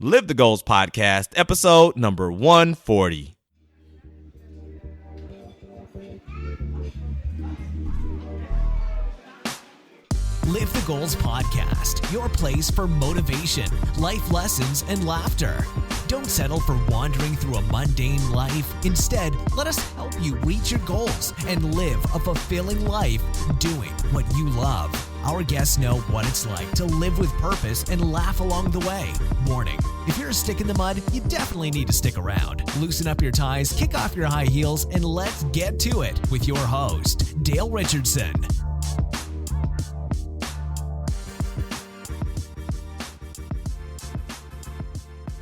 Live the Goals Podcast, episode number 140. Live the Goals Podcast, your place for motivation, life lessons, and laughter. Don't settle for wandering through a mundane life. Instead, let us help you reach your goals and live a fulfilling life doing what you love. Our guests know what it's like to live with purpose and laugh along the way. Warning, if you're a stick in the mud, you definitely need to stick around. Loosen up your ties, kick off your high heels, and let's get to it with your host, Dale Richardson.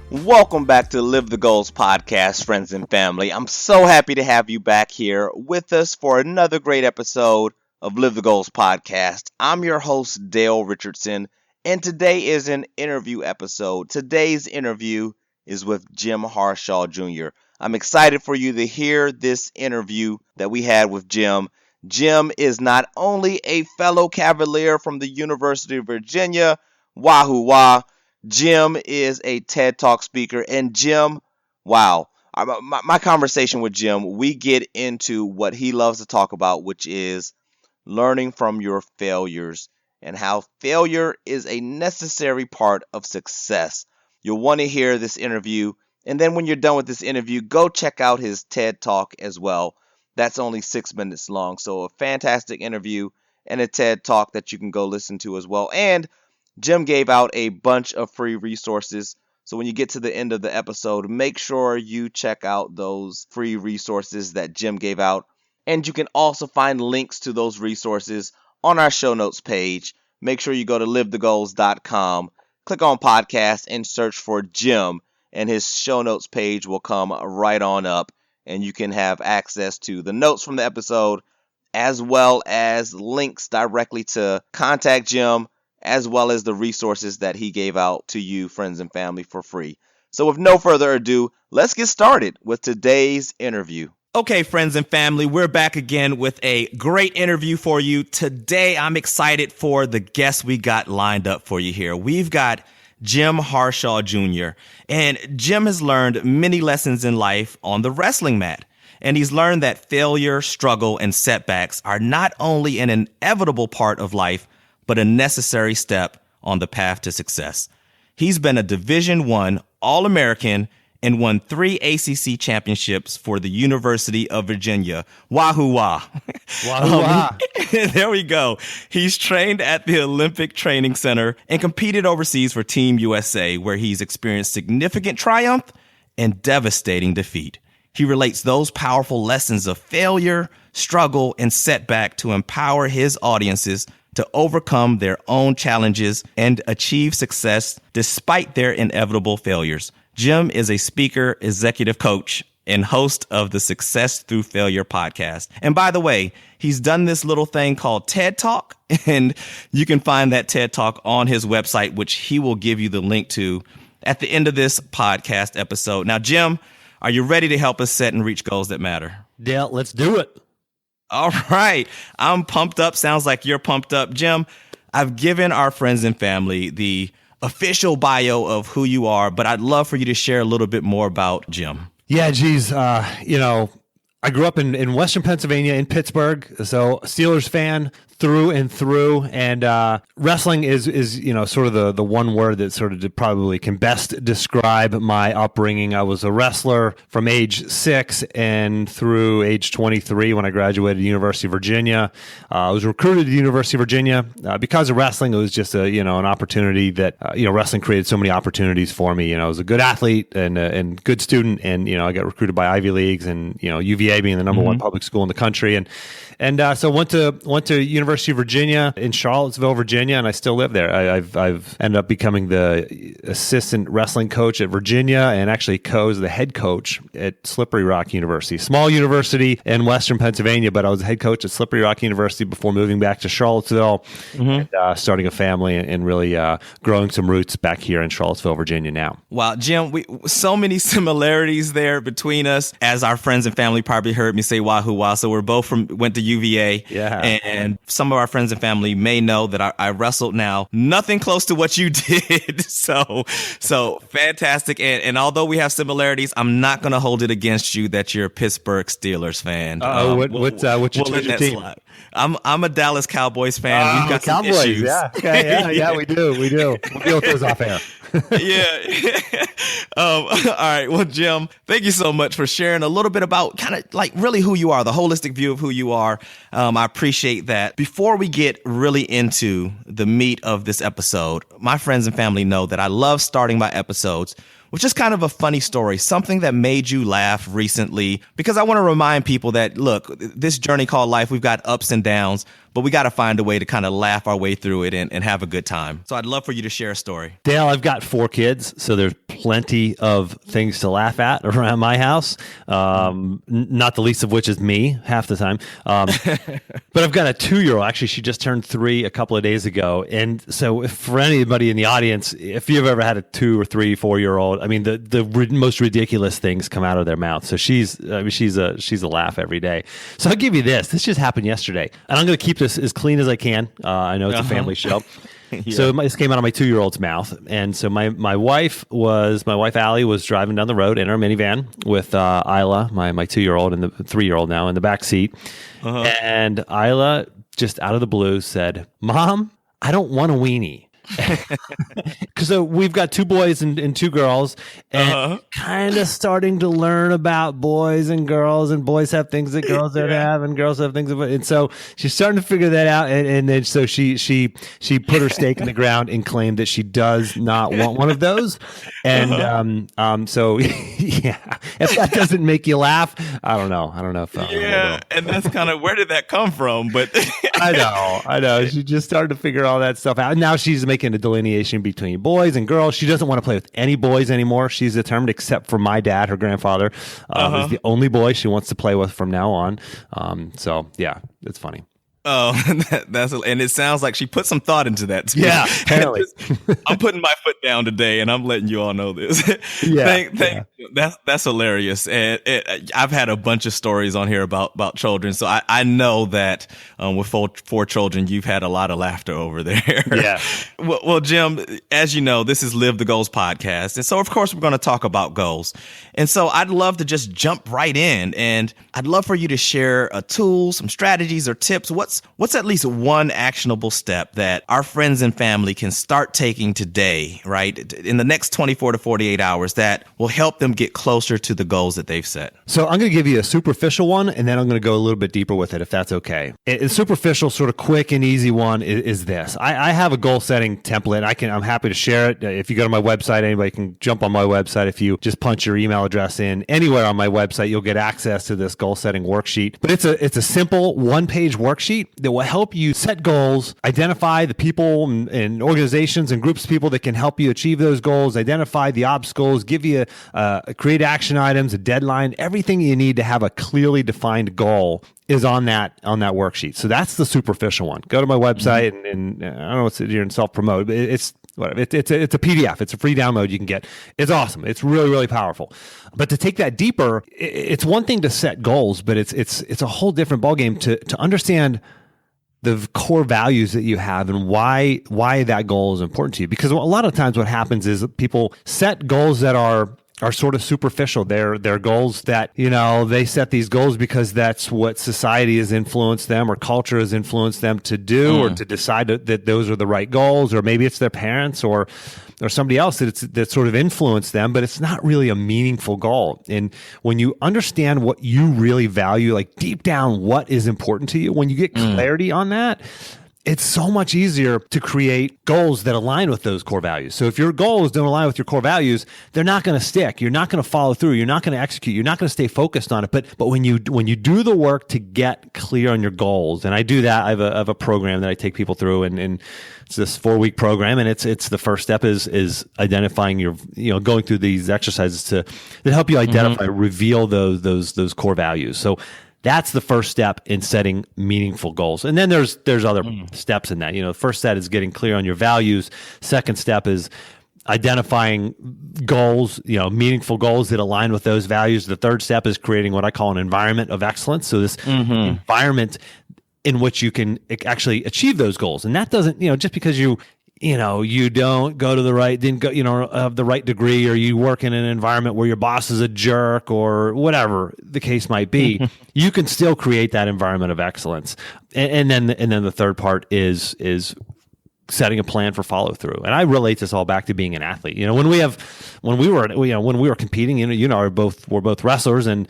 Welcome back to Live the Goals Podcast, friends and family. I'm so happy to have you back here with us for another great episode of Live the Goals Podcast. I'm your host, Dale Richardson, and today is an interview episode. Today's interview is with Jim Harshaw Jr. I'm excited for you to hear this interview that we had with Jim. Jim is not only a fellow Cavalier from the University of Virginia, wahoo wah, Jim is a TED Talk speaker, and Jim, wow, my conversation with Jim, we get into what he loves to talk about, which is learning from your failures and how failure is a necessary part of success. You'll want to hear this interview, and then when you're done with this interview, go check out his TED Talk as well. That's only 6 minutes long, so a fantastic interview and a TED Talk that you can go listen to as well. And Jim gave out a bunch of free resources, so when you get to the end of the episode, make sure you check out those free resources that Jim gave out. And you can also find links to those resources on our show notes page. Make sure you go to livethegoals.com, click on podcast, and search for Jim, and his show notes page will come right on up, and you can have access to the notes from the episode, as well as links directly to contact Jim, as well as the resources that he gave out to you, friends and family, for free. So with no further ado, let's get started with today's interview. Okay, friends and family, we're back again with a great interview for you. Today, I'm excited for the guests we got lined up for you here. We've got Jim Harshaw Jr., and Jim has learned many lessons in life on the wrestling mat. And he's learned that failure, struggle, and setbacks are not only an inevitable part of life, but a necessary step on the path to success. He's been a Division I All-American and won 3 ACC championships for the University of Virginia. Wahoo wah. Wahoo wah. There we go. He's trained at the Olympic Training Center and competed overseas for Team USA, where he's experienced significant triumph and devastating defeat. He relates those powerful lessons of failure, struggle, and setback to empower his audiences to overcome their own challenges and achieve success despite their inevitable failures. Jim is a speaker, executive coach, and host of the Success Through Failure podcast. And by the way, he's done this little thing called TED Talk, and you can find that TED Talk on his website, which he will give you the link to at the end of this podcast episode. Now, Jim, are you ready to help us set and reach goals that matter? Dale, let's do it. All right. I'm pumped up. Sounds like you're pumped up. Jim, I've given our friends and family the official bio of who you are, but I'd love for you to share a little bit more about Jim. Yeah, geez. I grew up in Western Pennsylvania, in Pittsburgh, so Steelers fan through and through. And wrestling is sort of the one word that sort of probably can best describe my upbringing. I was a wrestler from age 6 and through age 23 when I graduated the University of Virginia. I was recruited to the University of Virginia because of wrestling. It was just an opportunity that wrestling created so many opportunities for me. I was a good athlete and good student, and I got recruited by Ivy Leagues and UVA being the number one public school in the country, and so went to University of Virginia in Charlottesville, Virginia, and I still live there. I've ended up becoming the assistant wrestling coach at Virginia, and actually was the head coach at Slippery Rock University, small university in Western Pennsylvania, but I was the head coach at Slippery Rock University before moving back to Charlottesville and starting a family and really growing some roots back here in Charlottesville, Virginia now. Wow, Jim, so many similarities there between us. As our friends and family probably heard me say wahoo wah, so we're both went to UVA. Yeah. And some of our friends and family may know that I wrestled now. Nothing close to what you did. So fantastic. And although we have similarities, I'm not going to hold it against you that you're a Pittsburgh Steelers fan. What's your team? Slide. I'm a Dallas Cowboys fan. We've got some Cowboys, issues. Yeah, we do. We'll deal with those off air. Yeah. All right. Well, Jim, thank you so much for sharing a little bit about kind of like really who you are, the holistic view of who you are. I appreciate that. Before we get really into the meat of this episode, my friends and family know that I love starting my episodes with just kind of a funny story, something that made you laugh recently, because I want to remind people that, look, this journey called life, we've got ups and downs, but we got to find a way to kind of laugh our way through it and have a good time. So I'd love for you to share a story. Dale, I've got 4 kids, so there's plenty of things to laugh at around my house, not the least of which is me half the time. But I've got a 2-year-old. Actually, she just turned 3 a couple of days ago. And so if for anybody in the audience, if you've ever had a 2 or 3, 4-year-old, I mean, the most ridiculous things come out of their mouth. So she's a laugh every day. So I'll give you this. This just happened yesterday. And I'm going to keep this as clean as I can. I know it's a family show. Yeah. So this came out of my 2-year-old's mouth. And so my wife Allie was driving down the road in our minivan with Isla, my 2-year-old and the 3-year-old now in the back seat. And Isla just out of the blue said, "Mom, I don't want a weenie." Because we've got 2 boys and 2 girls, and kind of starting to learn about boys and boys have things that girls don't have, and girls have things and so she's starting to figure that out, and then so she put her stake in the ground and claimed that she does not want one of those, and so yeah, if that doesn't make you laugh, I don't know if and that's kind of where did that come from? But I know she just started to figure all that stuff out. Now she's making a delineation between boys and girls. She doesn't want to play with any boys anymore. She's determined, except for my dad, her grandfather, is the only boy she wants to play with from now on. So yeah, it's funny. Oh, and it sounds like she put some thought into that too. Yeah, apparently. I'm putting my foot down today, and I'm letting you all know this. Yeah, that's hilarious. And I've had a bunch of stories on here about children, so I know that with 4 children, you've had a lot of laughter over there. Yeah. Well, Jim, as you know, this is Live the Goals podcast, and so of course we're going to talk about goals. And so I'd love to just jump right in, and I'd love for you to share a tool, some strategies or tips. What's at least one actionable step that our friends and family can start taking today, right, in the next 24 to 48 hours that will help them get closer to the goals that they've set? So I'm going to give you a superficial one, and then I'm going to go a little bit deeper with it, if that's okay. A superficial, sort of quick and easy one is this. I have a goal setting template. I'm happy to share it. If you go to my website, anybody can jump on my website. If you just punch your email address in anywhere on my website, you'll get access to this goal setting worksheet. But it's a simple 1-page worksheet that will help you set goals, identify the people and organizations and groups of people that can help you achieve those goals, identify the obstacles, give you create action items, a deadline, everything you need to have a clearly defined goal is on that worksheet. So that's the superficial one. Go to my website and I don't know what's here and self-promote, but it's whatever. It's a PDF. It's a free download you can get. It's awesome. It's really, really powerful. But to take that deeper, it's one thing to set goals, but it's a whole different ballgame to understand the core values that you have and why that goal is important to you. Because a lot of times what happens is people set goals that are sort of superficial. They're goals that, they set these goals because that's what society has influenced them or culture has influenced them to do or to decide that those are the right goals, or maybe it's their parents or somebody else that sort of influenced them, but it's not really a meaningful goal. And when you understand what you really value, like deep down what is important to you, when you get clarity on that, it's so much easier to create goals that align with those core values. So if your goals don't align with your core values, they're not going to stick. You're not going to follow through. You're not going to execute. You're not going to stay focused on it. But when you do the work to get clear on your goals, and I do that, I have a program that I take people through, and it's this 4-week program, and it's the first step is identifying going through these exercises that help you identify, reveal those core values. So that's the first step in setting meaningful goals. And then there's other steps in that. The first step is getting clear on your values. Second step is identifying goals, meaningful goals that align with those values. The third step is creating what I call an environment of excellence. So this environment in which you can actually achieve those goals. And that doesn't, just because you don't go to the right, didn't go, have the right degree, or you work in an environment where your boss is a jerk or whatever the case might be, you can still create that environment of excellence. And then the third part is setting a plan for follow through. And I relate this all back to being an athlete. When we were competing, we're both wrestlers, and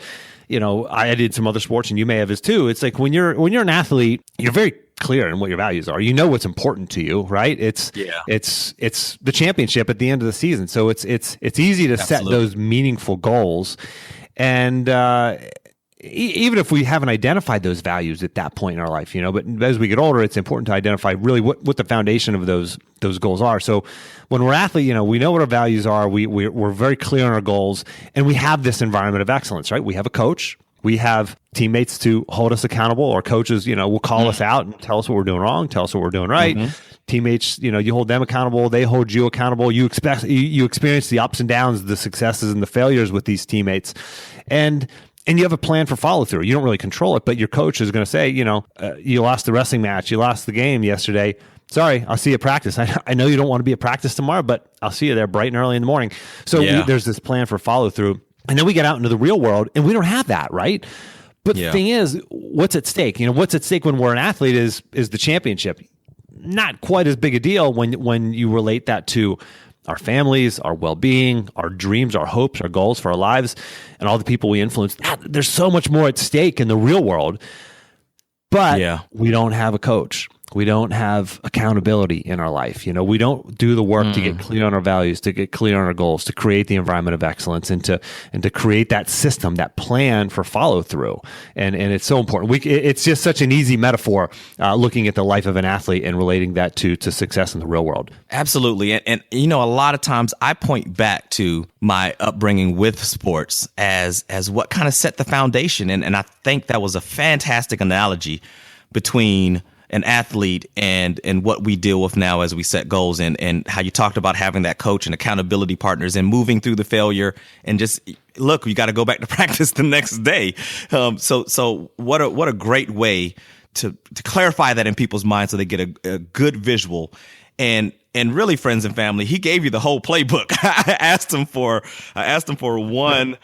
I did some other sports, and you may have as too. It's like when you're an athlete, you're very clear in what your values are. You know what's important to you, right? It's the championship at the end of the season. So it's easy to set those meaningful goals. And even if we haven't identified those values at that point in our life, but as we get older, it's important to identify really what the foundation of those goals are. So when we're athlete, we know what our values are. We're very clear on our goals, and we have this environment of excellence, right? We have a coach. We have teammates to hold us accountable, or coaches, will call us out and tell us what we're doing wrong, tell us what we're doing right. Teammates, you hold them accountable, they hold you accountable. You experience the ups and downs, the successes and the failures with these teammates. And you have a plan for follow through. You don't really control it, but your coach is going to say, you lost the wrestling match, you lost the game yesterday. Sorry, I'll see you at practice. I know you don't want to be at practice tomorrow, but I'll see you there bright and early in the morning. So there's this plan for follow through. And then we get out into the real world, and we don't have that, right? But the thing is, what's at stake? What's at stake when we're an athlete is the championship. Not quite as big a deal when you relate that to our families, our well-being, our dreams, our hopes, our goals for our lives, and all the people we influence. There's so much more at stake in the real world. But we don't have a coach. We don't have accountability in our life. We don't do the work to get clear on our values, to get clear on our goals, to create the environment of excellence, and to create that system, that plan for follow through. And it's so important. It's just such an easy metaphor looking at the life of an athlete and relating that to success in the real world. Absolutely. And a lot of times I point back to my upbringing with sports as what kind of set the foundation. And I think that was a fantastic analogy between an athlete and what we deal with now as we set goals, and how you talked about having that coach and accountability partners and moving through the failure and just look, you got to go back to practice the next day. So what a great way to clarify that in people's minds so they get a good visual. And really, friends and family, he gave you the whole playbook. I asked him for one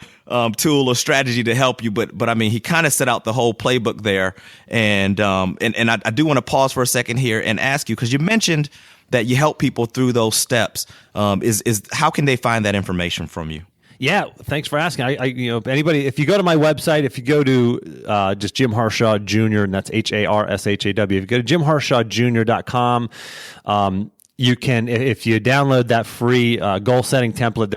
tool or strategy to help you, but I mean, he kind of set out the whole playbook there. And I do want to pause for a second here and ask you, because you mentioned that you help people through those steps. Is how can they find that information from you? Yeah, thanks for asking. Anybody, if you go to my website, if you go to just Jim Harshaw Jr., and that's HARSHAW, if you go to jimharshawjr.com, you can, if you download that free goal setting template,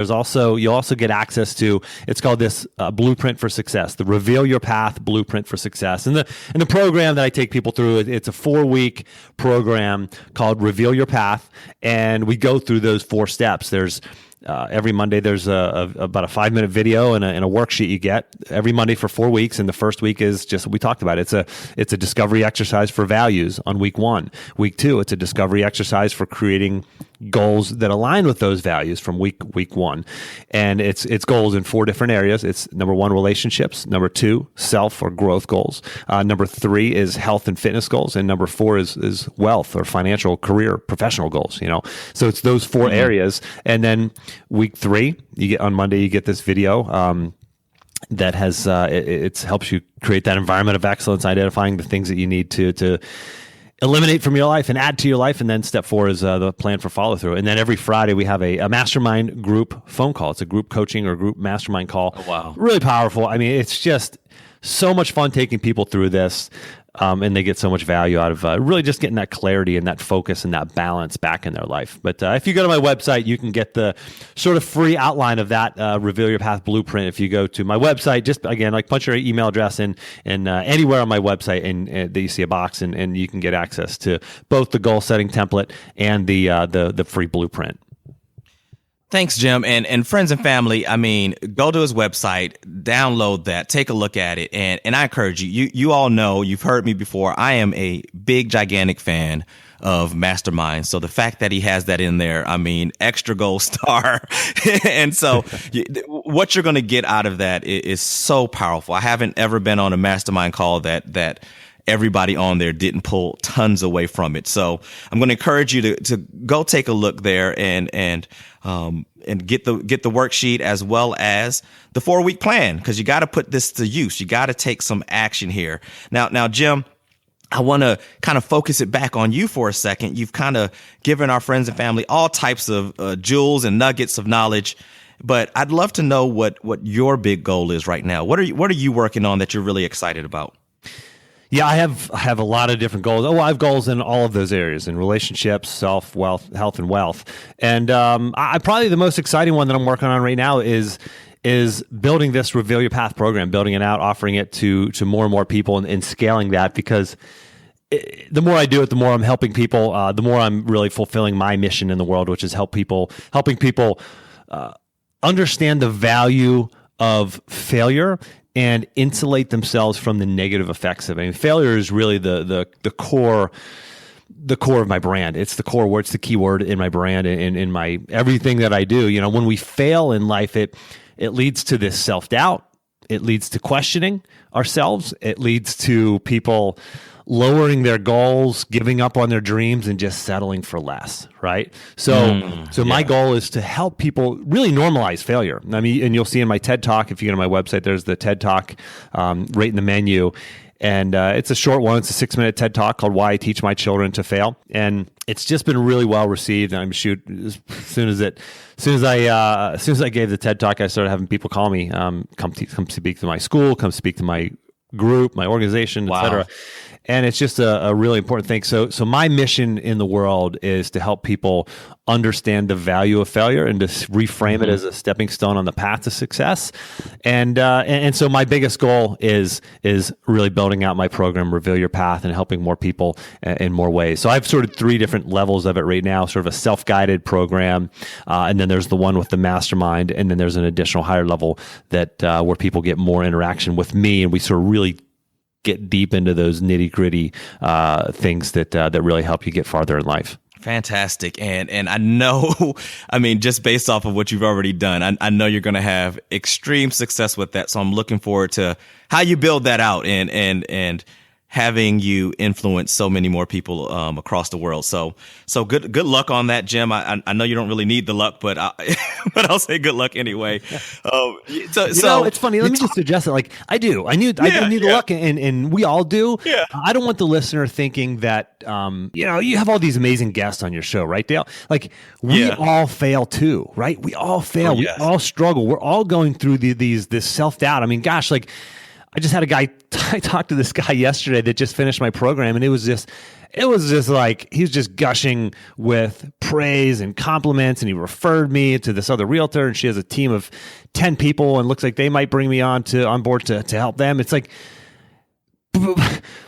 you'll also get access to, it's called this Blueprint for Success, the Reveal Your Path Blueprint for Success. And the program that I take people through, it's a 4-week program called Reveal Your Path, and we go through those 4 steps. There's every Monday, there's about a 5-minute video and a worksheet you get every Monday for 4 weeks. And the first week is just what we talked about. It's a discovery exercise for values on week 1. Week 2, it's a discovery exercise for creating goals that align with those values from week 1. And it's goals in 4 different areas. It's number 1, relationships. Number 2, self or growth goals. Number 3 is health and fitness goals. And number 4 is wealth or financial, career, professional goals, So it's those 4 areas. And then week 3, on Monday, you get this video that has it helps you create that environment of excellence, identifying the things that you need to eliminate from your life and add to your life. And then step 4 is the plan for follow through. And then every Friday we have a mastermind group phone call. It's a group coaching or group mastermind call. Oh, wow. Really powerful. I mean, it's just so much fun taking people through this. And they get so much value out of really just getting that clarity and that focus and that balance back in their life. But if you go to my website, you can get the sort of free outline of that Reveal Your Path Blueprint. If you go to my website, just again, like punch your email address in anywhere on my website, and that you see a box, and you can get access to both the goal setting template and the free blueprint. Thanks, Jim. And friends and family, I mean, go to his website, download that, take a look at it. And I encourage you, you all know, you've heard me before, I am a big, gigantic fan of Mastermind. So the fact that he has that in there, I mean, extra gold star. And so what you're going to get out of that is so powerful. I haven't ever been on a Mastermind call that everybody on there didn't pull tons away from it. So I'm going to encourage you to go take a look there and get the worksheet as well as the 4-week plan, because you got to put this to use. You got to take some action here. Now, Jim, I want to kind of focus it back on you for a second. You've kind of given our friends and family all types of jewels and nuggets of knowledge, but I'd love to know what your big goal is right now. What are you working on that you're really excited about? Yeah, I have a lot of different goals. I have goals in all of those areas, in relationships, self, wealth, health, and wealth. And I probably the most exciting one that I'm working on right now is building this Reveal Your Path program, building it out, offering it to more and more people, and scaling that, because the more I do it, the more I'm helping people, the more I'm really fulfilling my mission in the world, which is helping people understand the value of failure and insulate themselves from the negative effects of it. I mean, failure is really the core of my brand. It's the core word. It's the key word in my brand and in my everything that I do. You know, when we fail in life, it leads to this self-doubt. It leads to questioning ourselves. It leads to people lowering their goals, giving up on their dreams, and just settling for less, right? So my goal is to help people really normalize failure. I mean, and you'll see in my TED Talk, if you go to my website, there's the TED Talk right in the menu. And it's a short one. It's a 6-minute TED Talk called Why I Teach My Children to Fail. And it's just been really well received. And as soon as I gave the TED Talk, I started having people call me, come speak to my school, come speak to my group, my organization, et cetera. And it's just a really important thing. So my mission in the world is to help people understand the value of failure and to reframe it as a stepping stone on the path to success. And so my biggest goal is really building out my program, Reveal Your Path, and helping more people in more ways. So I have sort of 3 different levels of it right now, sort of a self-guided program. And then there's the one with the mastermind. And then there's an additional higher level that where people get more interaction with me. And we sort of really get deep into those nitty-gritty things that really help you get farther in life. Fantastic. And I know, I mean, just based off of what you've already done, I know you're going to have extreme success with that. So I'm looking forward to how you build that out and having you influence so many more people across the world. So good luck on that, Jim. I know you don't really need the luck, but I'll say good luck anyway. So it's funny. Let me just suggest it. Like I do. I need the luck, and we all do. Yeah. I don't want the listener thinking that you have all these amazing guests on your show, right, Dale? Like we all fail too, right? We all fail. We all struggle. We're all going through this self-doubt. I mean, gosh, like I just had I talked to this guy yesterday that just finished my program, and it was just like he was just gushing with praise and compliments, and he referred me to this other realtor, and she has a team of 10 people and looks like they might bring me on board to help them. It's like,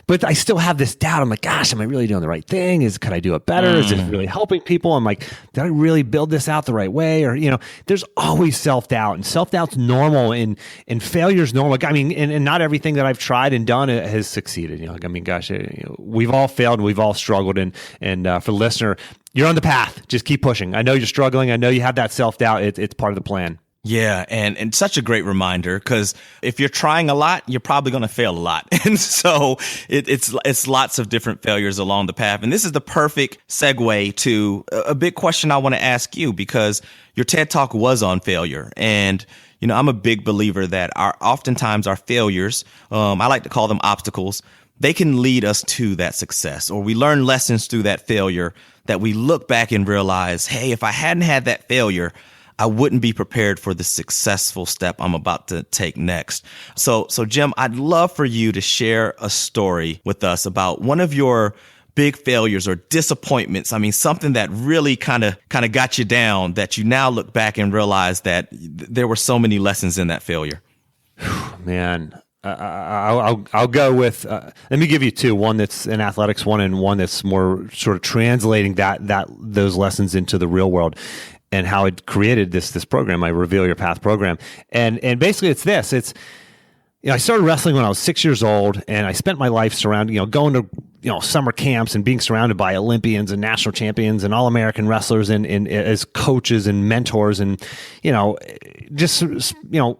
but I still have this doubt. I'm like, gosh, am I really doing the right thing? Could I do it better? Is this really helping people? I'm like, did I really build this out the right way? Or, there's always self-doubt, and self-doubt's normal and failure's normal. I mean, and not everything that I've tried and done has succeeded. I mean, gosh, we've all failed and we've all struggled. And for the listener, you're on the path. Just keep pushing. I know you're struggling. I know you have that self-doubt. It's part of the plan. Yeah, and such a great reminder, because if you're trying a lot, you're probably going to fail a lot. And so it's lots of different failures along the path. And this is the perfect segue to a big question I want to ask you, because your TED Talk was on failure. And, I'm a big believer that oftentimes our failures, I like to call them obstacles, they can lead us to that success, or we learn lessons through that failure that we look back and realize, hey, if I hadn't had that failure, I wouldn't be prepared for the successful step I'm about to take next. So Jim, I'd love for you to share a story with us about one of your big failures or disappointments. I mean, something that really kind of got you down, that you now look back and realize that there were so many lessons in that failure. Man, I'll go with. Let me give you 2. One that's in athletics, one that's more sort of translating those lessons into the real world, and how it created this program, my Reveal Your Path program. And basically it's this. It's, I started wrestling when I was 6 years old, and I spent my life surrounded, going to, summer camps and being surrounded by Olympians and national champions and all-American wrestlers and as coaches and mentors and, just,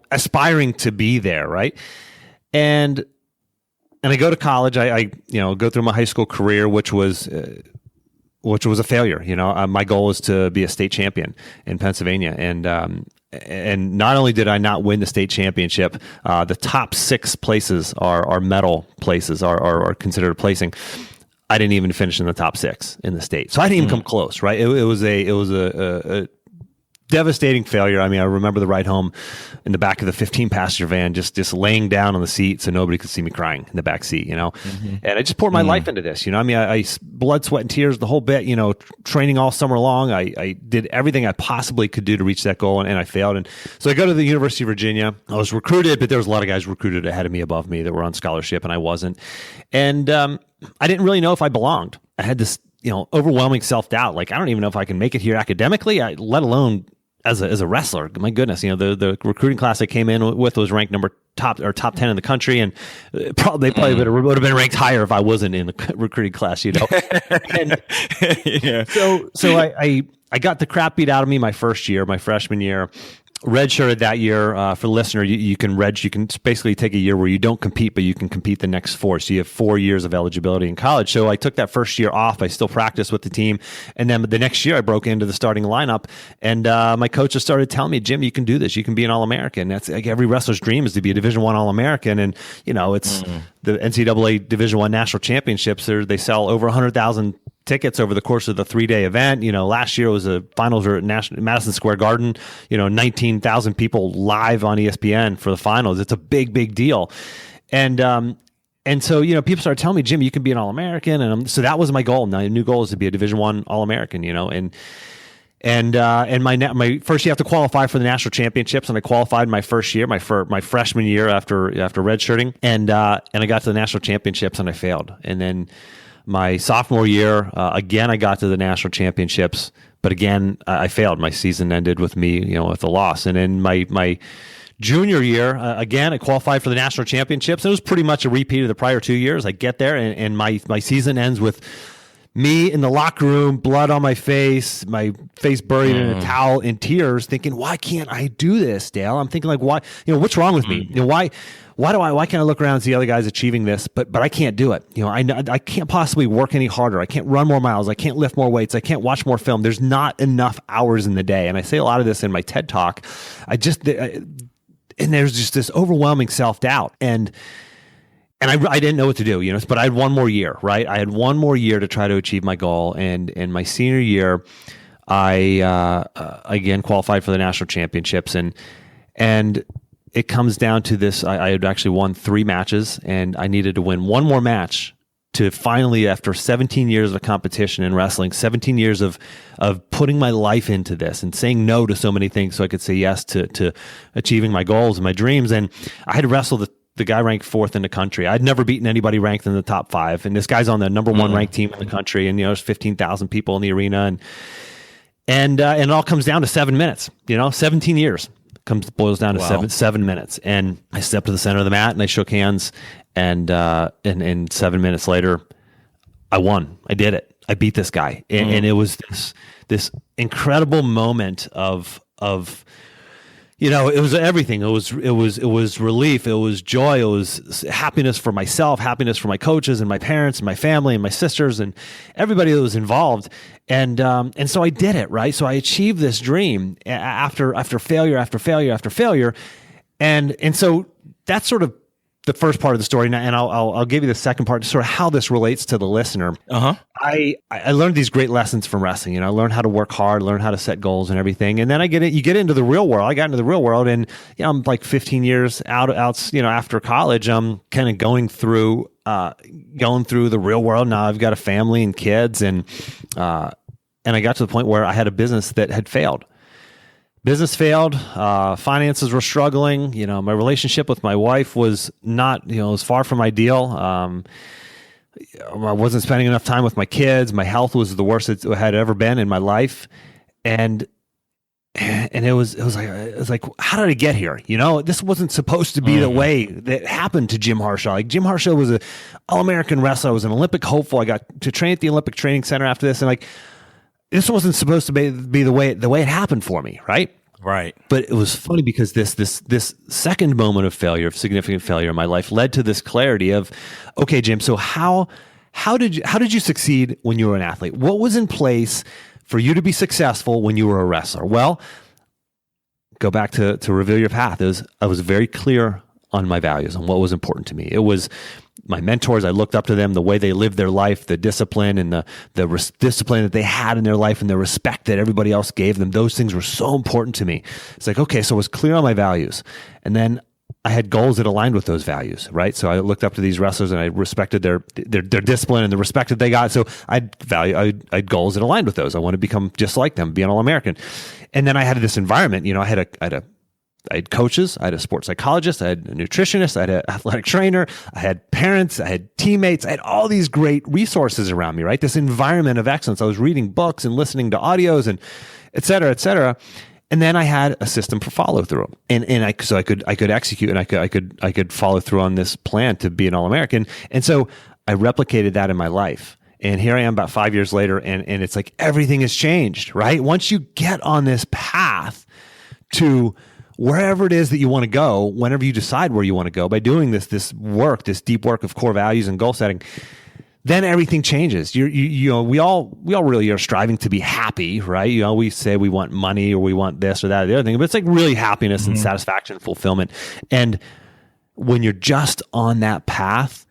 aspiring to be there. Right. And I go to college. I go through my high school career, which was a failure. My goal was to be a state champion in Pennsylvania, and not only did I not win the state championship, the top 6 places are medal places, are considered a placing. I didn't even finish in the top 6 in the state, so I didn't even come close. Right? It was a devastating failure. I mean, I remember the ride home in the back of the 15-passenger van, just laying down on the seat so nobody could see me crying in the back seat, And I just poured my life into this, I mean, I blood, sweat, and tears, the whole bit, training all summer long. I did everything I possibly could do to reach that goal, and I failed. And so I go to the University of Virginia. I was recruited, but there was a lot of guys recruited ahead of me, above me, that were on scholarship, and I wasn't. And I didn't really know if I belonged. I had this, overwhelming self-doubt. Like, I don't even know if I can make it here academically, let alone as a wrestler. My goodness, the recruiting class I came in with was ranked top 10 in the country, and they probably would have been ranked higher if I wasn't in the recruiting class, And Yeah. so I got the crap beat out of me my freshman year. Redshirted that year. For the listener, you can basically take a year where you don't compete, but you can compete the next 4. So you have 4 years of eligibility in college. So I took that first year off. I still practiced with the team. And then the next year I broke into the starting lineup, and my coach just started telling me, Jim, you can do this. You can be an All-American. That's like every wrestler's dream, is to be a Division I All-American. And, it's the NCAA Division I National Championships. They sell over 100,000 tickets over the course of the 3-day event. Last year was the finals were at Madison Square Garden, 19,000 people live on ESPN for the finals. It's a big, big deal. And so, people started telling me, Jim, you can be an All-American. And so that was my goal. My new goal is to be a Division I All-American, and my first year, you have to qualify for the national championships, and I qualified my first year, my freshman year after redshirting, and I got to the national championships, and I failed. And then my sophomore year, again, I got to the national championships, but again, I failed. My season ended with me, with a loss. And then my junior year, again, I qualified for the national championships. It was pretty much a repeat of the prior 2 years. I get there, and my season ends with me in the locker room, blood on my face buried in a towel, in tears, thinking, why can't I do this, Dale? I'm thinking, like, why? What's wrong with me? Why can't I look around and see other guys achieving this, but I can't do it? I can't possibly work any harder. I can't run more miles. I can't lift more weights. I can't watch more film. There's not enough hours in the day. And I say a lot of this in my TED Talk. And there's just this overwhelming self-doubt. And I didn't know what to do, but I had one more year, right? I had one more year to try to achieve my goal. And in my senior year, I again qualified for the national championships, and it comes down to this. I had actually won 3 matches, and I needed to win one more match to finally, after 17 years of competition in wrestling, 17 years of putting my life into this and saying no to so many things so I could say yes to achieving my goals and my dreams. And I had to wrestle the guy ranked 4th in the country. I'd never beaten anybody ranked in the top 5. And this guy's on the number 1 ranked team in the country. And, there's 15,000 people in the arena. And it all comes down to 7 minutes, 17 years. Boils down to 7 minutes. And I stepped to the center of the mat and I shook hands, and 7 minutes later, I won. I did it. I beat this guy. And it was this incredible moment of it was everything. It was relief. It was joy. It was happiness for myself, happiness for my coaches and my parents and my family and my sisters and everybody that was involved. And so I did it, right? So I achieved this dream after failure after failure after failure. And so that's sort of the first part of the story, and I'll give you the second part, sort of how this relates to the listener. I learned these great lessons from wrestling. I learned how to work hard, learn how to set goals and everything. And then you get into the real world. I got into the real world, and I'm like 15 years out after college. I'm kind of going through the real world now. I've got a family and kids, and I got to the point where I had a business that had failed. Business failed. Finances were struggling. My relationship with my wife was not, it was far from ideal. I wasn't spending enough time with my kids. My health was the worst it had ever been in my life. And it was like, how did I get here? This wasn't supposed to be the way that happened to Jim Harshaw. Like, Jim Harshaw was an All-American wrestler. I was an Olympic hopeful. I got to train at the Olympic Training Center after this. And this wasn't supposed to be the way it happened for me, right? Right. But it was funny because this second moment of failure, of significant failure in my life, led to this clarity of, okay, Jim, so how did you succeed when you were an athlete? What was in place for you to be successful when you were a wrestler? Well, go back to reveal your path. I was very clear on my values and what was important to me. It was my mentors. I looked up to them, the way they lived their life, the discipline and the discipline that they had in their life and the respect that everybody else gave them. Those things were so important to me. It's like, okay, so I was clear on my values. And then I had goals that aligned with those values, right? So I looked up to these wrestlers and I respected their discipline and the respect that they got. So I had goals that aligned with those. I wanted to become just like them, be an All-American. And then I had this environment, I had coaches, I had a sports psychologist, I had a nutritionist, I had an athletic trainer, I had parents, I had teammates, I had all these great resources around me, right? This environment of excellence. I was reading books and listening to audios and et cetera, et cetera. And then I had a system for follow through, and I could execute and I could follow through on this plan to be an All-American. And so I replicated that in my life. And here I am about 5 years later, and it's like everything has changed, right? Once you get on this path to wherever it is that you want to go, whenever you decide where you want to go by doing this deep work of core values and goal setting, then everything changes. We all really are striving to be happy, right? We say we want money or we want this or that or the other thing, but it's like really happiness and satisfaction and fulfillment. And when you're just on that path,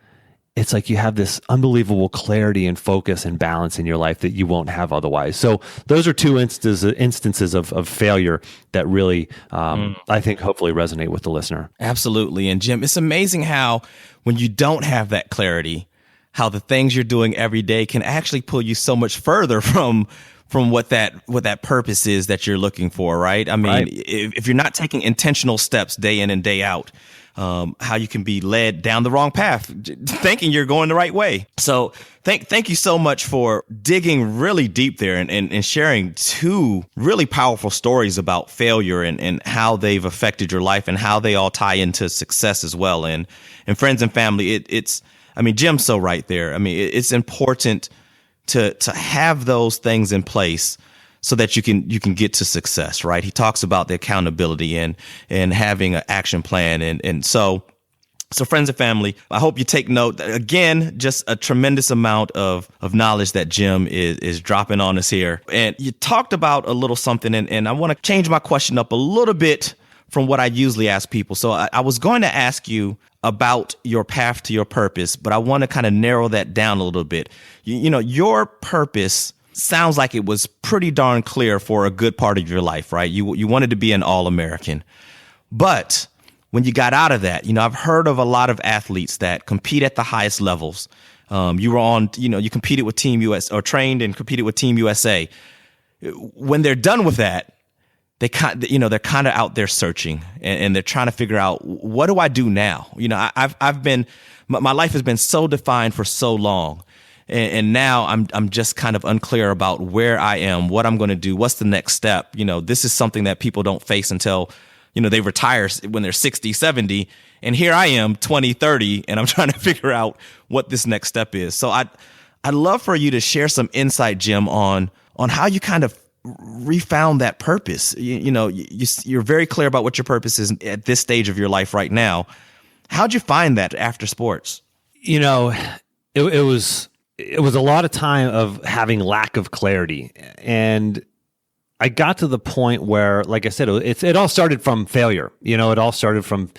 it's like you have this unbelievable clarity and focus and balance in your life that you won't have otherwise. So those are two instances of failure that really, I think, hopefully resonate with the listener. Absolutely. And Jim, it's amazing how when you don't have that clarity, how the things you're doing every day can actually pull you so much further from what that purpose is that you're looking for, right? I mean, if you're not taking intentional steps day in and day out, how you can be led down the wrong path, thinking you're going the right way. So thank you so much for digging really deep there and sharing two really powerful stories about failure and how they've affected your life and how they all tie into success as well. And friends and family, Jim's so right there. I mean, it's important to have those things in place so that you can get to success, right? He talks about the accountability and having an action plan. And so friends and family, I hope you take note. Again, just a tremendous amount of knowledge that Jim is dropping on us here. And you talked about a little something, and I want to change my question up a little bit from what I usually ask people. So I was going to ask you about your path to your purpose, but I want to kind of narrow that down a little bit. Your purpose sounds like it was pretty darn clear for a good part of your life, right? You wanted to be an All-American. But when you got out of that, I've heard of a lot of athletes that compete at the highest levels. You were on, you competed with Team US or trained and competed with Team USA. When they're done with that, they're kind of out there searching and they're trying to figure out, what do I do now? My life has been so defined for so long. And now I'm just kind of unclear about where I am, what I'm going to do, what's the next step. This is something that people don't face until, they retire when they're 60, 70. And here I am, 20, 30, and I'm trying to figure out what this next step is. So I'd love for you to share some insight, Jim, on how you kind of refound that purpose. You're very clear about what your purpose is at this stage of your life right now. How'd you find that after sports? It was a lot of time of having lack of clarity. And I got to the point where, like I said, it all started from failure. It all started from,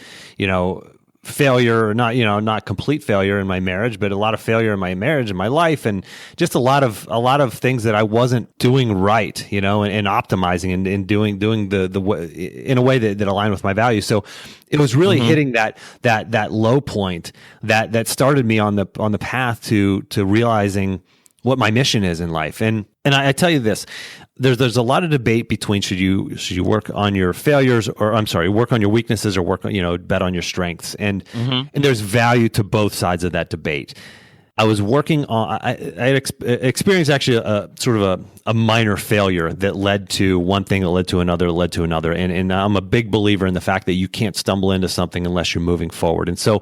failure, not complete failure in my marriage, but a lot of failure in my marriage and my life, and just a lot of things that I wasn't doing right, and optimizing and doing the in a way that aligned with my values. So it was really hitting that low point that started me on the path to realizing what my mission is in life. And I tell you this, there's a lot of debate between should you work on your failures work on your weaknesses or bet on your strengths. And there's value to both sides of that debate. I was working on, I had experienced actually a sort of a minor failure that led to one thing that led to another, And I'm a big believer in the fact that you can't stumble into something unless you're moving forward. And so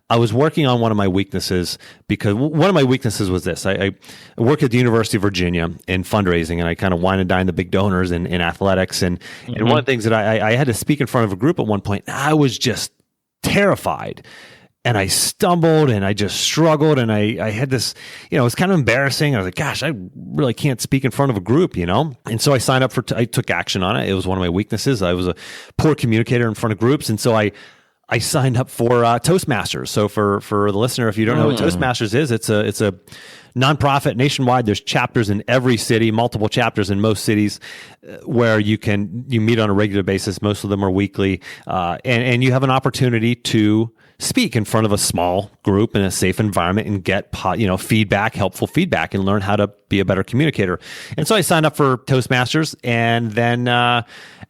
I was working on one of my weaknesses, because one of my weaknesses was this. I work at the University of Virginia in fundraising, and I kind of wine and dine the big donors in athletics. And one of the things that I had to speak in front of a group at one point, and I was just terrified. And I stumbled and I just struggled, and I had this, it was kind of embarrassing. I was like, gosh, I really can't speak in front of a group, And so I signed up I took action on it. It was one of my weaknesses. I was a poor communicator in front of groups. And so I signed up for Toastmasters. So for the listener, if you don't know what Toastmasters is, it's a nonprofit nationwide. There's chapters in every city, multiple chapters in most cities, where you meet on a regular basis. Most of them are weekly, and you have an opportunity to speak in front of a small group in a safe environment and get feedback, helpful feedback, and learn how to be a better communicator. And so I signed up for Toastmasters, and then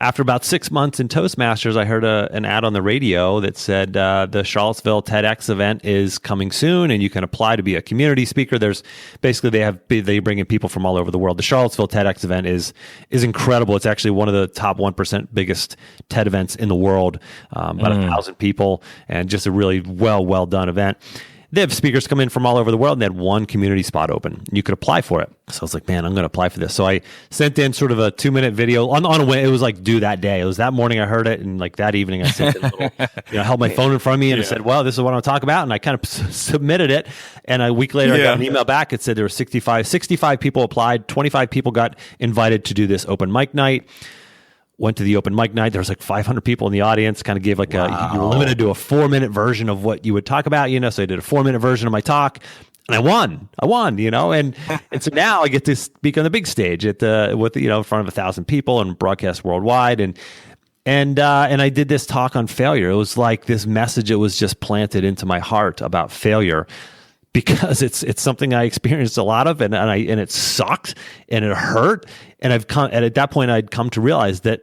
after about 6 months in Toastmasters, I heard an ad on the radio that said the Charlottesville TEDx event is coming soon, and you can apply to be a community speaker. There's basically they bring in people from all over the world. The Charlottesville TEDx event is incredible. It's actually one of the top 1% biggest TED events in the world. About 1,000 people, and just a really well done event. They have speakers come in from all over the world, and they had one community spot open. You could apply for it. So I was like, man, I'm going to apply for this. So I sent in sort of a 2-minute video on a way. It was like due that day. It was that morning I heard it, and like that evening I sent it a little, held my phone in front of me, and I said, well, this is what I'll talk about. And I kind of submitted it. And a week later, I got an email back. It said there were 65 people applied. 25 people got invited to do this open mic night. Went to the open mic night. There was like 500 people in the audience. Kind of gave you were limited to a 4-minute version of what you would talk about, So I did a 4-minute version of my talk, and I won, and so now I get to speak on the big stage in front of 1,000 people and broadcast worldwide, and I did this talk on failure. It was like this message that was just planted into my heart about failure, because it's something I experienced a lot of, and it sucked and it hurt, and at that point I'd come to realize that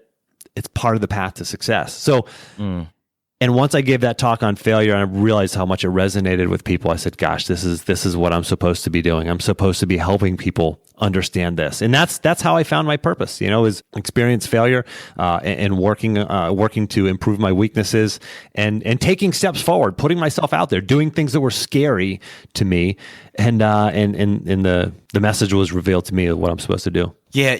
it's part of the path to success. So, and once I gave that talk on failure, and I realized how much it resonated with people, I said, gosh, this is what I'm supposed to be doing. I'm supposed to be helping people understand this. And that's how I found my purpose, is experience failure, and working to improve my weaknesses, and taking steps forward, putting myself out there, doing things that were scary to me. And the message was revealed to me of what I'm supposed to do. Yeah,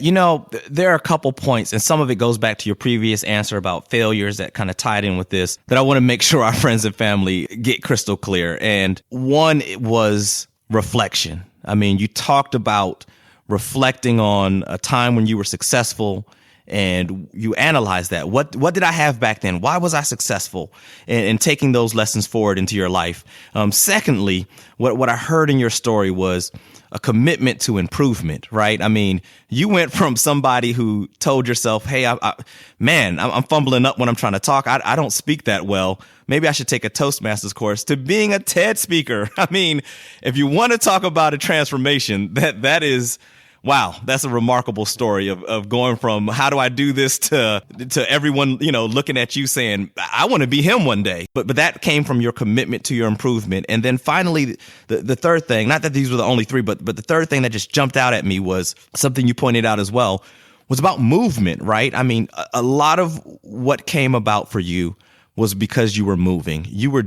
there are a couple points, and some of it goes back to your previous answer about failures that kind of tied in with this, that I want to make sure our friends and family get crystal clear. And one was reflection. I mean, you talked about reflecting on a time when you were successful, and you analyze that. What did I have back then? Why was I successful? And taking those lessons forward into your life. Secondly, what I heard in your story was a commitment to improvement, right? I mean, you went from somebody who told yourself, hey, I'm fumbling up when I'm trying to talk. I don't speak that well. Maybe I should take a Toastmasters course, to being a TED speaker. I mean, if you want to talk about a transformation, that is... wow, that's a remarkable story of going from how do I do this to everyone, looking at you saying, I want to be him one day. But that came from your commitment to your improvement. And then finally, the third thing, not that these were the only three, but the third thing that just jumped out at me was something you pointed out as well, was about movement, right? I mean, a lot of what came about for you was because you were moving, you were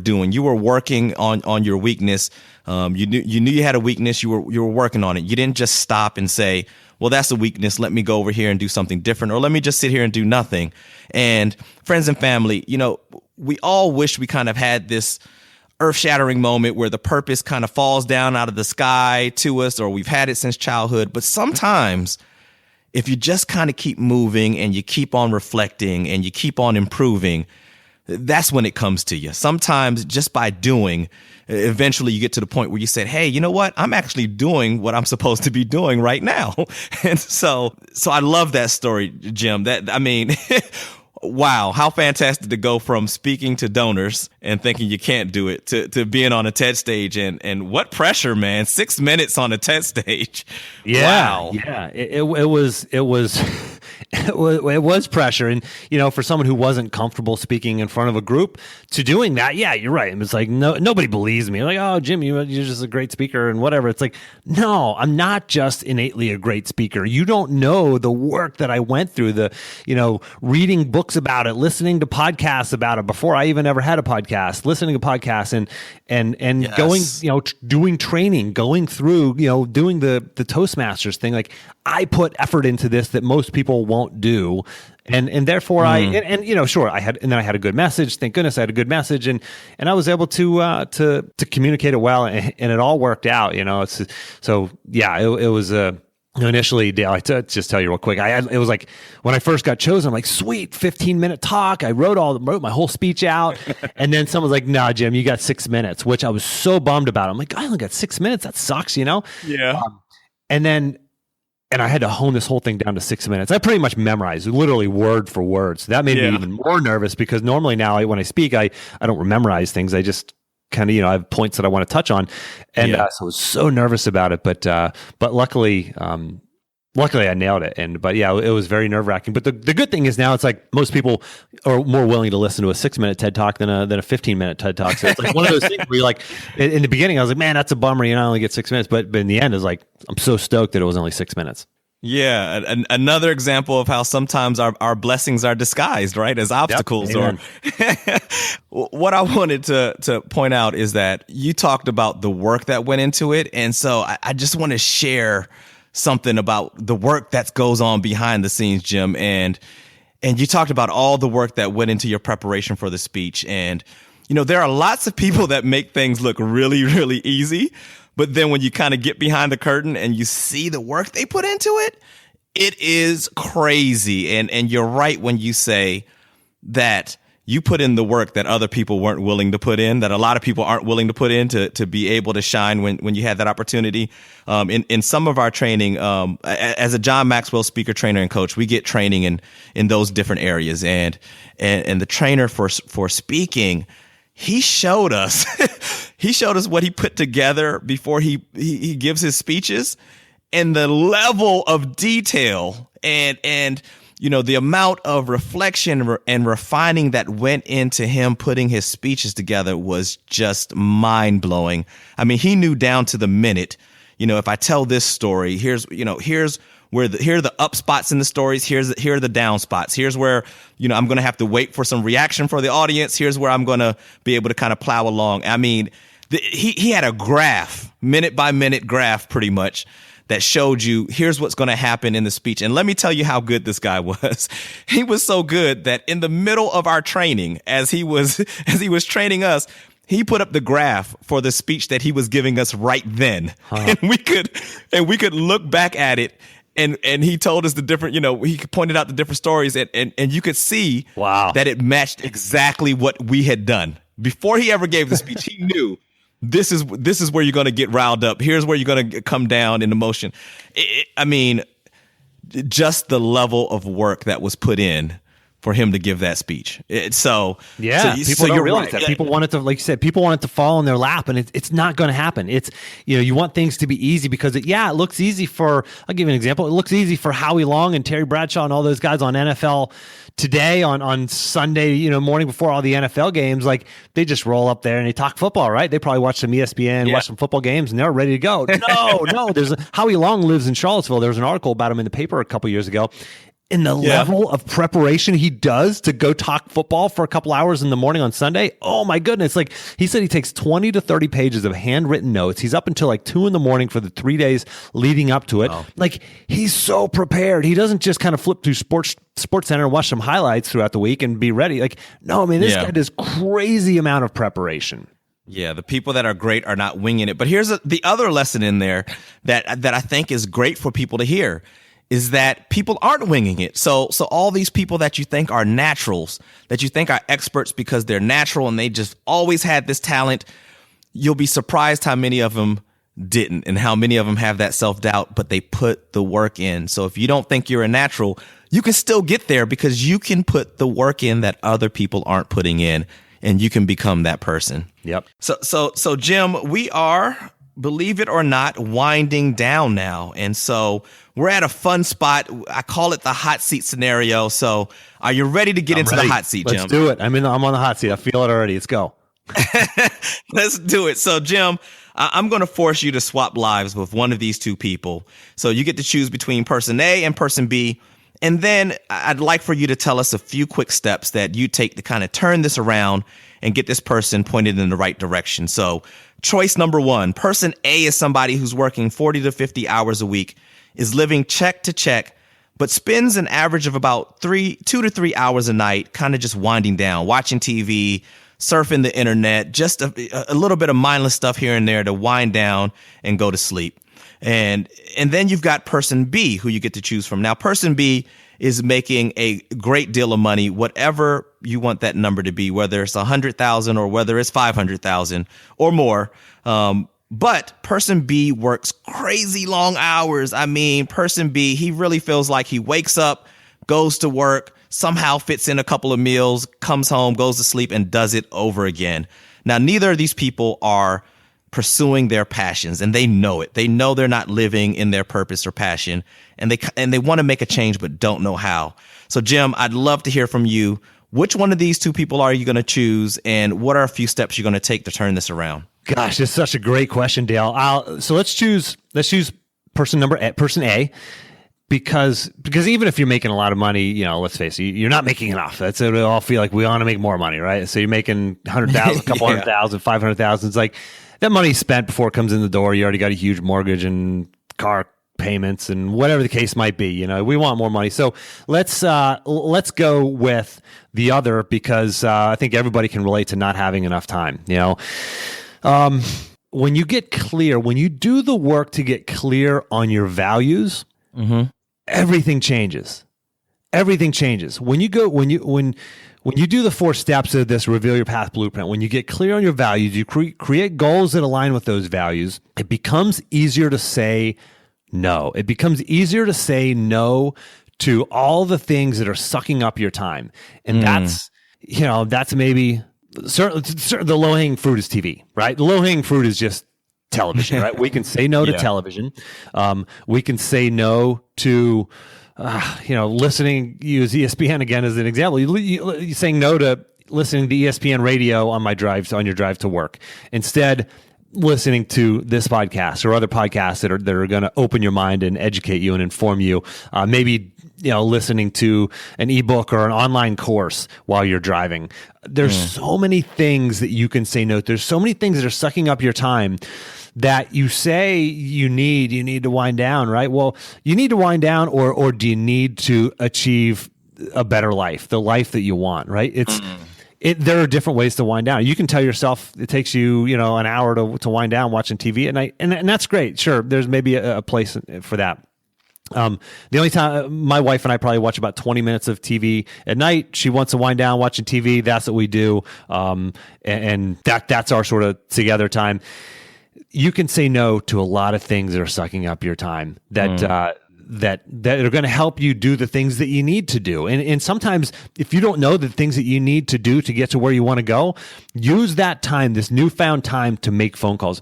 working on your weakness. You knew you had a weakness. You were working on it. You didn't just stop and say, well, that's a weakness. Let me go over here and do something different, or let me just sit here and do nothing. And friends and family, we all wish we kind of had this earth-shattering moment where the purpose kind of falls down out of the sky to us, or we've had it since childhood. But sometimes if you just kind of keep moving and you keep on reflecting and you keep on improving, that's when it comes to you. Sometimes just by doing, eventually you get to the point where you said, hey, you know what? I'm actually doing what I'm supposed to be doing right now. And so I love that story, Jim. Wow, how fantastic to go from speaking to donors and thinking you can't do it to being on a TED stage, and what pressure, man. 6 minutes on a TED stage. Yeah. Wow. Yeah. It was it was pressure. And, for someone who wasn't comfortable speaking in front of a group to doing that, yeah, you're right. It's like, nobody believes me. Like, oh, Jim, you're just a great speaker and whatever. It's like, no, I'm not just innately a great speaker. You don't know the work that I went through, reading books about it, listening to podcasts about it before I even ever had a podcast, listening to podcasts and Yes. going, doing training, going through, doing the Toastmasters thing. Like, I put effort into this that most people won't do. And therefore sure, I had a good message. Thank goodness I had a good message, and I was able to communicate it well, and it all worked out. It was initially, Dale, just tell you real quick. It was like when I first got chosen, I'm like, sweet, 15-minute talk. I wrote my whole speech out, and then someone's like, nah, Jim, you got 6 minutes, which I was so bummed about. I'm like, I only got 6 minutes. That sucks, Yeah. And I had to hone this whole thing down to 6 minutes. I pretty much memorized, literally word for word. So that made me even more nervous, because normally now when I speak, I don't memorize things. I just kind of, I have points that I want to touch on. And so I was so nervous about it. But luckily I nailed it. It was very nerve wracking. But the good thing is now it's like most people are more willing to listen to a 6-minute TED Talk than a 15-minute TED Talk. So it's like one of those things where you're like, in the beginning, I was like, man, that's a bummer. I only get 6 minutes. But in the end, it's like, I'm so stoked that it was only 6 minutes. Yeah, another example of how sometimes our blessings are disguised, right, as obstacles. Yep, or what I wanted to point out is that you talked about the work that went into it, and so I just want to share something about the work that goes on behind the scenes, Jim, and you talked about all the work that went into your preparation for the speech, and there are lots of people that make things look really, really easy. But then when you kind of get behind the curtain and you see the work they put into it, it is crazy. And you're right when you say that you put in the work that other people weren't willing to put in, that a lot of people aren't willing to put in to be able to shine when you had that opportunity. In some of our training, as a John Maxwell speaker, trainer, and coach, we get training in those different areas. And the trainer for speaking, he showed us what he put together before he gives his speeches, and the level of detail and the amount of reflection and refining that went into him putting his speeches together was just mind blowing. I mean, he knew down to the minute, if I tell this story, here's where here are the up spots in the stories. Here are the down spots. Here's where, I'm going to have to wait for some reaction for the audience. Here's where I'm going to be able to kind of plow along. I mean, he had a graph, minute by minute graph, pretty much, that showed you here's what's going to happen in the speech. And let me tell you how good this guy was. He was so good that in the middle of our training, as he was training us, he put up the graph for the speech that he was giving us right then. And we could look back at it. And he told us the different, he pointed out the different stories, and you could see that it matched exactly what we had done. Before he ever gave the speech, he knew this is where you're going to get riled up. Here's where you're going to come down in emotion. I mean, just the level of work that was put in for him to give that speech. People don't realize that. People want it to, like you said, people want it to fall in their lap, and it's not going to happen. It's, you want things to be easy because it looks easy for, I'll give you an example. It looks easy for Howie Long and Terry Bradshaw and all those guys on NFL Today on Sunday, morning before all the NFL games. Like, they just roll up there and they talk football, right? They probably watch some ESPN, watch some football games, and they're ready to go. No, Howie Long lives in Charlottesville. There was an article about him in the paper a couple years ago. And the level of preparation he does to go talk football for a couple hours in the morning on Sunday, oh my goodness. Like, he said he takes 20 to 30 pages of handwritten notes. He's up until like 2 a.m. for the 3 days leading up to it. Oh. Like, he's so prepared. He doesn't just kind of flip through Sports Center and watch some highlights throughout the week and be ready. Like, no, I mean, this guy does crazy amount of preparation. Yeah, the people that are great are not winging it. But here's the other lesson in there that I think is great for people to hear. Is that people aren't winging it. So all these people that you think are naturals, that you think are experts because they're natural and they just always had this talent, you'll be surprised how many of them didn't and how many of them have that self-doubt, but they put the work in. So if you don't think you're a natural, you can still get there because you can put the work in that other people aren't putting in, and you can become that person. Yep. So Jim, we are, believe it or not, winding down now. And so we're at a fun spot. I call it the hot seat scenario. So are you ready to get into the hot seat, Jim? Let's do it. I'm on the hot seat. I feel it already. Let's go. Let's do it. So, Jim, I'm going to force you to swap lives with one of these two people. So you get to choose between person A and person B. And then I'd like for you to tell us a few quick steps that you take to kind of turn this around and get this person pointed in the right direction. So choice number one, person A is somebody who's working 40 to 50 hours a week, is living check to check, but spends an average of about 2 to 3 hours a night, kind of just winding down, watching TV, surfing the internet, just a little bit of mindless stuff here and there to wind down and go to sleep. And then you've got person B, who you get to choose from. Now, person B is making a great deal of money, whatever you want that number to be, whether it's 100,000 or whether it's 500,000 or more. But person B works crazy long hours. I mean, person B, he really feels like he wakes up, goes to work, somehow fits in a couple of meals, comes home, goes to sleep, and does it over again. Now, neither of these people are pursuing their passions, and they know it. They know they're not living in their purpose or passion, and they want to make a change but don't know how. So, Jim, I'd love to hear from you. Which one of these two people are you going to choose, and what are a few steps you're going to take to turn this around? Gosh, it's such a great question, Dale. So let's choose person A. Because even if you're making a lot of money, let's face it, you're not making enough. That's it. We all feel like we want to make more money, right? So you're making 100,000, a couple 100,000, 500,000. It's like that money's spent before it comes in the door. You already got a huge mortgage and car payments and whatever the case might be. We want more money. So let's go with the other, because I think everybody can relate to not having enough time. When you get clear, when you do the work to get clear on your values, everything changes. Everything changes. When you do the 4 steps of this Reveal Your Path blueprint, when you get clear on your values, you create goals that align with those values, it becomes easier to say no. It becomes easier to say no to all the things that are sucking up your time. And that's maybe certainly the low-hanging fruit is TV, right? The low-hanging fruit is just television, right? We can say no to television. We can say no to, listening, use ESPN again as an example. You're saying no to listening to ESPN radio on your drive to work. Instead, listening to this podcast or other podcasts that are going to open your mind and educate you and inform you. Maybe listening to an ebook or an online course while you're driving. There's so many things that you can say no. There's so many things that are sucking up your time that you say you need to wind down, right? Well, you need to wind down, or do you need to achieve a better life, the life that you want, right? There are different ways to wind down. You can tell yourself it takes you, an hour to wind down watching TV at night, and that's great. Sure, there's maybe a place for that. The only time my wife and I probably watch about 20 minutes of TV at night. She wants to wind down watching TV. That's what we do. And that's our sort of together time. You can say no to a lot of things that are sucking up your time that are going to help you do the things that you need to do. And sometimes if you don't know the things that you need to do to get to where you want to go, use that time, this newfound time, to make phone calls.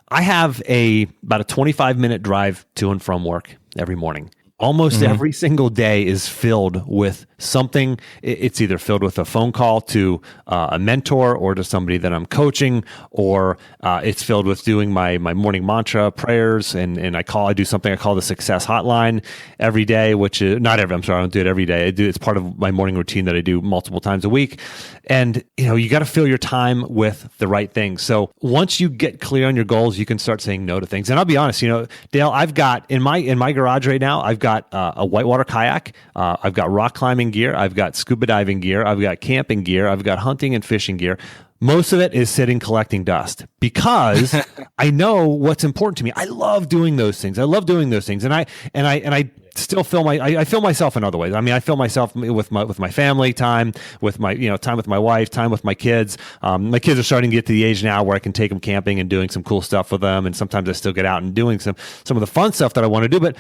I have about a 25-minute drive to and from work every morning. Almost every single day is filled with something. It's either filled with a phone call to a mentor or to somebody that I'm coaching, or it's filled with doing my morning mantra prayers. And I do something I call the success hotline every day, which is I don't do it every day. It's part of my morning routine that I do multiple times a week. And, you got to fill your time with the right things. So once you get clear on your goals, you can start saying no to things. And I'll be honest, Dale, I've got in my garage right now, I've got a whitewater kayak. I've got rock climbing gear. I've got scuba diving gear. I've got camping gear. I've got hunting and fishing gear. Most of it is sitting collecting dust because I know what's important to me. I love doing those things. And I still I fill myself in other ways. I mean, I fill myself with my family time, with my time with my wife, time with my kids. My kids are starting to get to the age now where I can take them camping and doing some cool stuff with them. And sometimes I still get out and doing some of the fun stuff that I want to do. But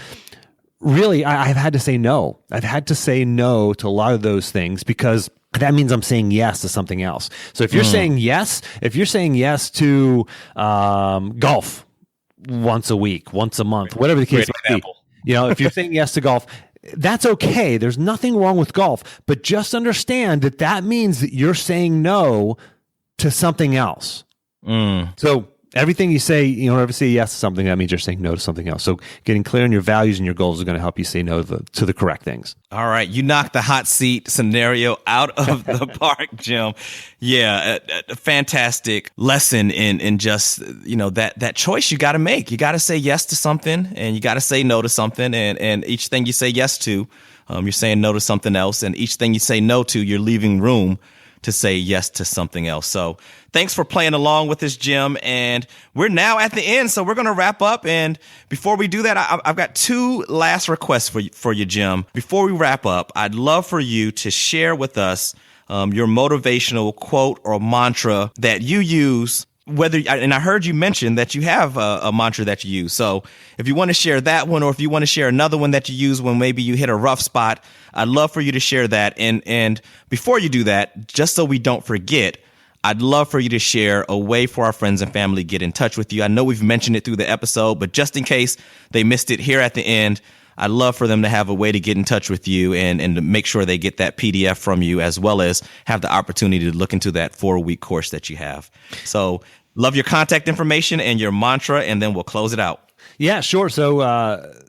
really, I've had to say no. I've had to say no to a lot of those things because that means I'm saying yes to something else. So if you're saying yes to golf once a week, once a month, whatever the case may be, if you're saying yes to golf, that's okay. There's nothing wrong with golf, but just understand that means that you're saying no to something else. So everything you say, ever say yes to something, that means you're saying no to something else. So getting clear on your values and your goals is going to help you say no to the correct things. All right. You knocked the hot seat scenario out of the park, Jim. Yeah. A fantastic lesson in just, that choice you got to make. You got to say yes to something and you got to say no to something. And each thing you say yes to, you're saying no to something else. And each thing you say no to, you're leaving room to say yes to something else. So thanks for playing along with this, Jim. And we're now at the end, so we're going to wrap up. And before we do that, I've got two last requests for you, Jim. Before we wrap up, I'd love for you to share with us your motivational quote or mantra that you use. And I heard you mention that you have a mantra that you use. So if you want to share that one, or if you want to share another one that you use when maybe you hit a rough spot, I'd love for you to share that. And before you do that, just so we don't forget, I'd love for you to share a way for our friends and family to get in touch with you. I know we've mentioned it through the episode, but just in case they missed it here at the end, I'd love for them to have a way to get in touch with you and to make sure they get that PDF from you, as well as have the opportunity to look into that 4-week course that you have. So love your contact information and your mantra, and then we'll close it out. Yeah, sure. So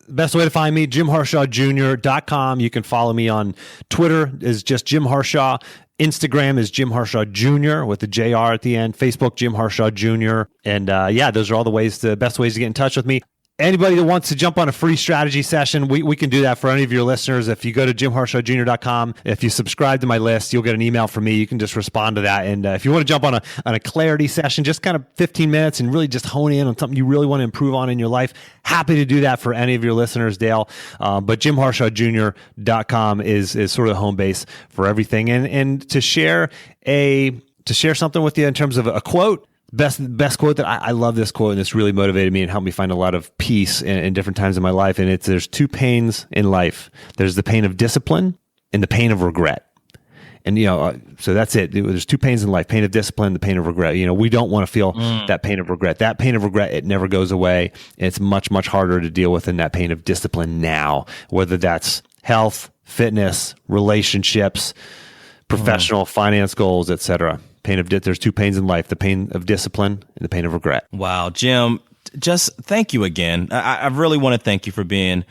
best way to find me, JimHarshawJr.com. You can follow me on Twitter is just Jim Harshaw. Instagram is Jim Harshaw Jr. with the JR at the end. Facebook, Jim Harshaw Jr. And those are all the best ways to get in touch with me. Anybody that wants to jump on a free strategy session, we can do that for any of your listeners. If you go to JimHarshawJr.com, if you subscribe to my list, you'll get an email from me. You can just respond to that. And if you want to jump on a clarity session, just kind of 15 minutes and really just hone in on something you really want to improve on in your life, happy to do that for any of your listeners, Dale. But JimHarshawJr.com is sort of the home base for everything. And to share something with you in terms of a quote, Best quote that I love this quote, and this really motivated me and helped me find a lot of peace in different times in my life. And there's two pains in life. There's the pain of discipline and the pain of regret. And, so that's it. There's two pains in life, pain of discipline, the pain of regret. We don't want to feel that pain of regret. That pain of regret, it never goes away. And it's much, much harder to deal with than that pain of discipline now, whether that's health, fitness, relationships, professional, finance goals, etc. There's two pains in life, the pain of discipline and the pain of regret. Wow, Jim, just thank you again. I really want to thank you for being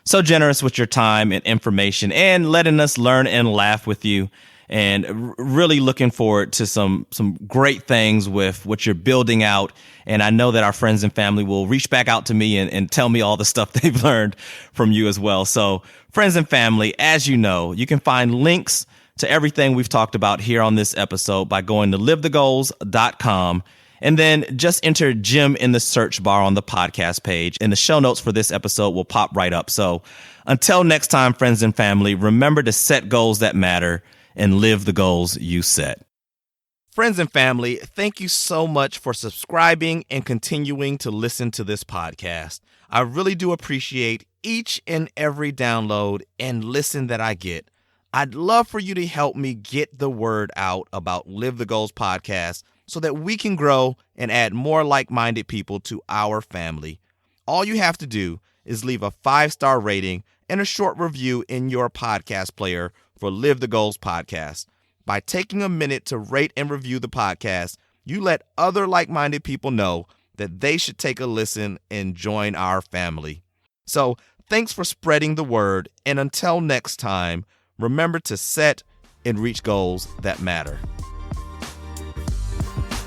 so generous with your time and information and letting us learn and laugh with you, and really looking forward to some great things with what you're building out. And I know that our friends and family will reach back out to me and tell me all the stuff they've learned from you as well. So friends and family, as you know, you can find links to everything we've talked about here on this episode by going to livethegoals.com, and then just enter Jim in the search bar on the podcast page, and the show notes for this episode will pop right up. So until next time, friends and family, remember to set goals that matter and live the goals you set. Friends and family, thank you so much for subscribing and continuing to listen to this podcast. I really do appreciate each and every download and listen that I get. I'd love for you to help me get the word out about Live the Goals podcast so that we can grow and add more like-minded people to our family. All you have to do is leave a 5-star rating and a short review in your podcast player for Live the Goals podcast. By taking a minute to rate and review the podcast, you let other like-minded people know that they should take a listen and join our family. So thanks for spreading the word, and until next time, remember to set and reach goals that matter.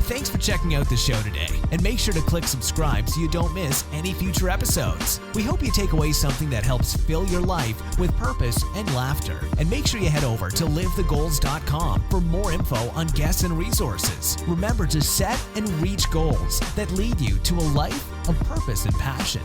Thanks for checking out the show today, and make sure to click subscribe so you don't miss any future episodes. We hope you take away something that helps fill your life with purpose and laughter. And make sure you head over to livethegoals.com for more info on guests and resources. Remember to set and reach goals that lead you to a life of purpose and passion.